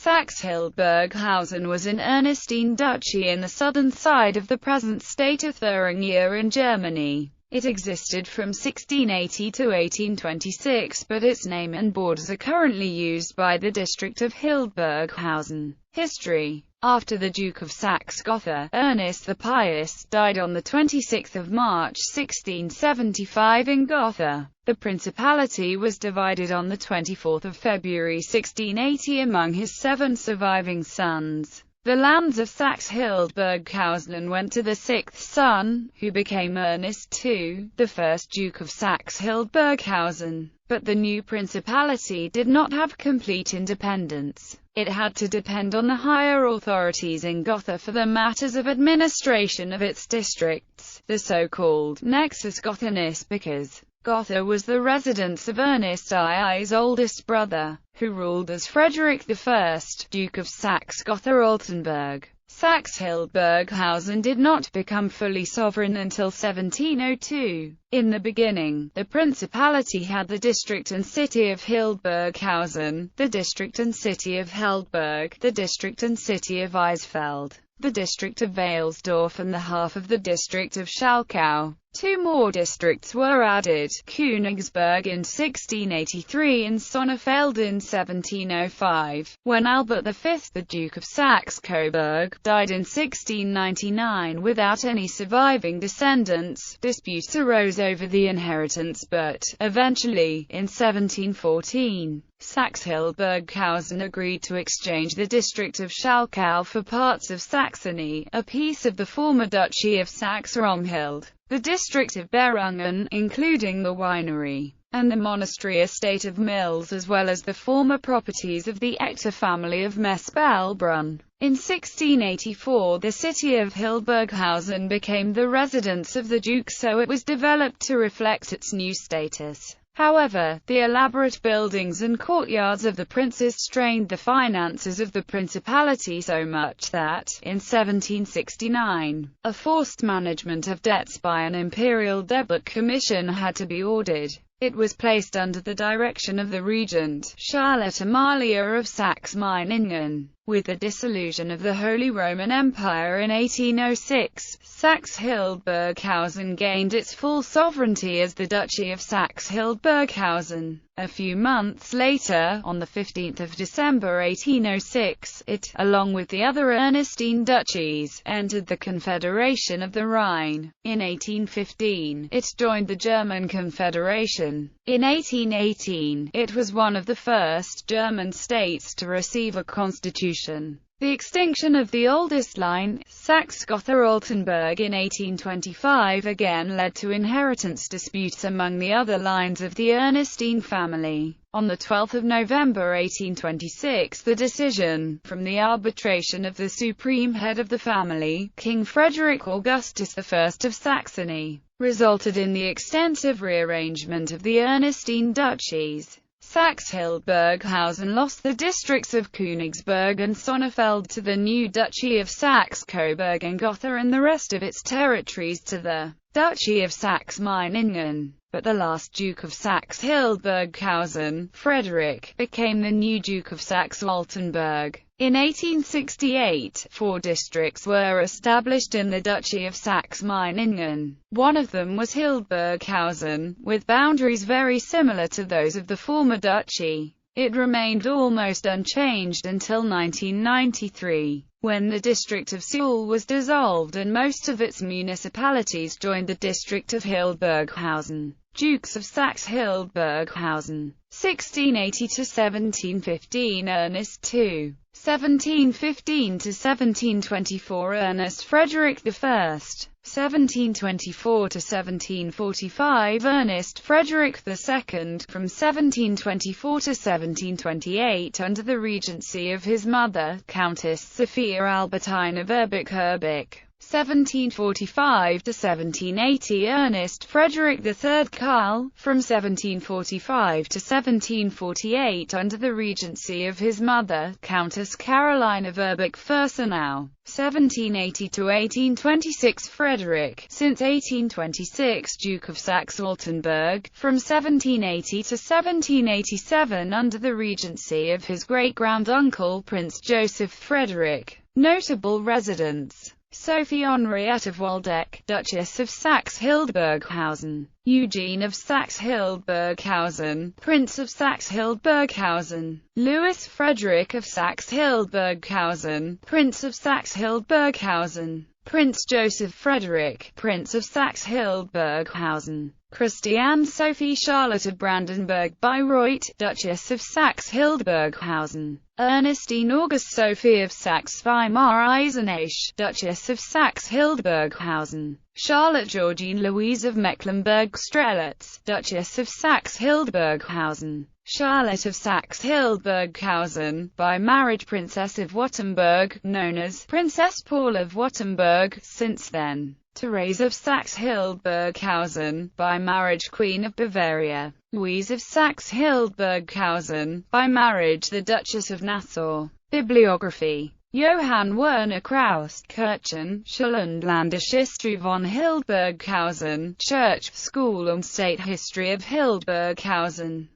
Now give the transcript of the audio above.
Saxe-Hildburghausen was an Ernestine duchy in the southern side of the present state of Thuringia in Germany. It existed from 1680 to 1826, but its name and borders are currently used by the district of Hildburghausen. History. After the Duke of Saxe-Gotha, Ernest the Pious, died on 26 March 1675 in Gotha, the principality was divided on 24 February 1680 among his 7 surviving sons. The lands of Saxe-Hildburghausen went to the 6th son, who became Ernest II, the first Duke of Saxe-Hildburghausen. But the new principality did not have complete independence. It had to depend on the higher authorities in Gotha for the matters of administration of its districts, the so-called Nexus Gothanis, because Gotha was the residence of Ernest II's oldest brother, who ruled as Frederick I, Duke of Saxe-Gotha-Altenburg. Saxe-Hildburghausen did not become fully sovereign until 1702. In the beginning, the principality had the district and city of Hildburghausen, the district and city of Heldburg, the district and city of Eisfeld, the district of Walsdorf and the half of the district of Schalkau. 2 more districts were added, Königsberg in 1683 and Sonnefeld in 1705, when Albert V, the Duke of Saxe-Coburg, died in 1699 without any surviving descendants. Disputes arose over the inheritance but, eventually, in 1714, Saxe-Hildburghausen agreed to exchange the district of Schalkau for parts of Saxony, a piece of the former Duchy of Saxe-Romhild, the district of Berungen, including the winery, and the monastery estate of Mills, as well as the former properties of the Ector family of Mespelbrunn. In 1684 the city of Hildburghausen became the residence of the Duke, so it was developed to reflect its new status. However, the elaborate buildings and courtyards of the princes strained the finances of the principality so much that, in 1769, a forced management of debts by an imperial debit commission had to be ordered. It was placed under the direction of the regent, Charlotte Amalia of Saxe-Meiningen. With the dissolution of the Holy Roman Empire in 1806, Saxe-Hildburghausen gained its full sovereignty as the Duchy of Saxe-Hildburghausen. A few months later, on 15 December 1806, it, along with the other Ernestine duchies, entered the Confederation of the Rhine. In 1815, it joined the German Confederation. In 1818, it was one of the first German states to receive a constitution. The extinction of the oldest line, Saxe-Gotha-Altenburg, in 1825 again led to inheritance disputes among the other lines of the Ernestine family. On 12 November 1826, the decision, from the arbitration of the supreme head of the family, King Frederick Augustus I of Saxony, resulted in the extensive rearrangement of the Ernestine duchies. Saxe-Hildburghausen lost the districts of Königsberg and Sonnefeld to the new Duchy of Saxe-Coburg and Gotha and the rest of its territories to the Duchy of Saxe-Meiningen. But the last Duke of Saxe-Hildburghausen, Frederick, became the new Duke of Saxe-Altenburg. In 1868, 4 districts were established in the Duchy of Saxe-Meiningen. One of them was Hildburghausen, with boundaries very similar to those of the former duchy. It remained almost unchanged until 1993, when the district of Suhl was dissolved and most of its municipalities joined the district of Hildburghausen. Dukes of Saxe-Hildburghausen, 1680 to 1715 Ernest II, 1715 to 1724 Ernest Frederick I, 1724 to 1745 Ernest Frederick II, from 1724 to 1728 under the regency of his mother, Countess Sophia Albertine of Erbic-Herbig. 1745 to 1780, Ernest Frederick III Karl, from 1745 to 1748 under the regency of his mother, Countess Caroline of Urberg-Fürstenau. 1780 to 1826, Frederick, since 1826 Duke of Saxe-Hildburghausen, from 1780 to 1787 under the regency of his great-granduncle Prince Joseph Frederick. Notable residents: Sophie Henriette of Waldeck, Duchess of Saxe-Hildburghausen; Eugene of Saxe-Hildburghausen, Prince of Saxe-Hildburghausen; Louis Frederick of Saxe-Hildburghausen, Prince of Saxe-Hildburghausen; Prince Joseph Frederick, Prince of Saxe-Hildburghausen; Christiane Sophie Charlotte of Brandenburg-Bayreuth, Duchess of Saxe-Hildburghausen; Ernestine Auguste Sophie of Saxe-Weimar-Eisenach, Duchess of Saxe-Hildburghausen; Charlotte Georgine Louise of Mecklenburg-Strelitz, Duchess of Saxe-Hildburghausen; Charlotte of Saxe-Hildburghausen, by marriage Princess of Württemberg, known as Princess Paul of Württemberg, since then. Therese of Saxe-Hildburghausen, by marriage Queen of Bavaria. Louise of Saxe-Hildburghausen, by marriage the Duchess of Nassau. Bibliography: Johann Werner Krauss, Kirchen, Schule und Landeshistorie von Hildburghausen, Church, School und State History of Hildburghausen.